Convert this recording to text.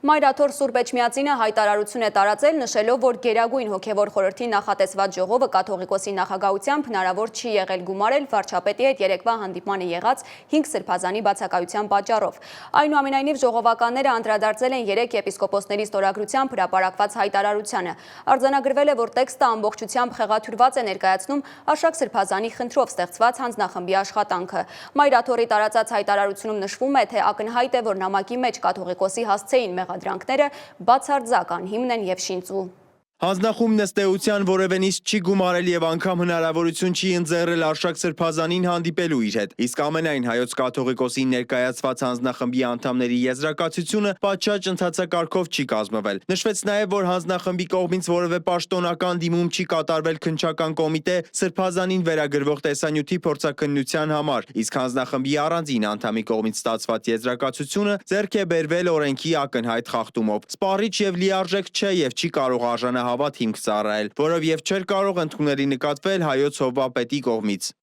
Մայրաթոր Սուրբ Էջմիածինը հայտարարություն է տարածել, նշելով, որ Գերագույն հոգևոր խորհրդի նախատեսված ժողովը կաթողիկոսի նախագահությամբ հնարավոր չի եղել գումարել վարչապետի հետ երեկվա հանդիպմանը եղած 5 սրբազանի բացակայության պատճառով։ Այնուամենայնիվ ժողովականները անդրադարձել են 3 եպիսկոպոսների ստորագրությամբ հրապարակված հայտարարությանը։ Արձանագրվել է, որ տեքստը ամբողջությամբ խեղաթյուրված է ներկայացնում Արշակ սրբազանի խնդրով ստեղծված հանձնախմբի աշխատանքը։ Մայրաթորի տարածած հայտարարությունում նշվում է, թե ակնհայտ է, որ նամակի մեջ կաթողիկոսի հասցեին մեղադրանքները բացարձակ անհիմն են և շինծու։ Հանձնախումբն ըստ էության որևէ նիստ չի գումարել եւ անգամ հնարավորություն չի ընձեռել Արշակ սրբազանին հանդիպելու իր հետ։ Իսկ ամենայն հայոց կաթողիկոսի ներկայացված հանձնախմբի անդամների եզրակացությունը պատշաճ ընթացակարգով չի կազմվել։ Նշվեց նաեւ, որ հանձնախմբի կողմից որևէ պաշտոնական դիմում չի կատարվել քննչական կոմիտե սրբազանին վերագրվող տեսանյութի փորձաքննության համար, իսկ հանձնախմբի առանձին անդամի կողմից ստացված եզրակացությունը ձեռք է բերվել օրենքի ակնհայտ խախտումով։ Սպառիչ եւ լիարժեք չէ եւ չի կարող արժանահավատ հիմք ծառայել, որով եւ չէր կարող ընդունելի նկատվել հայոց հովվապետի կողմից։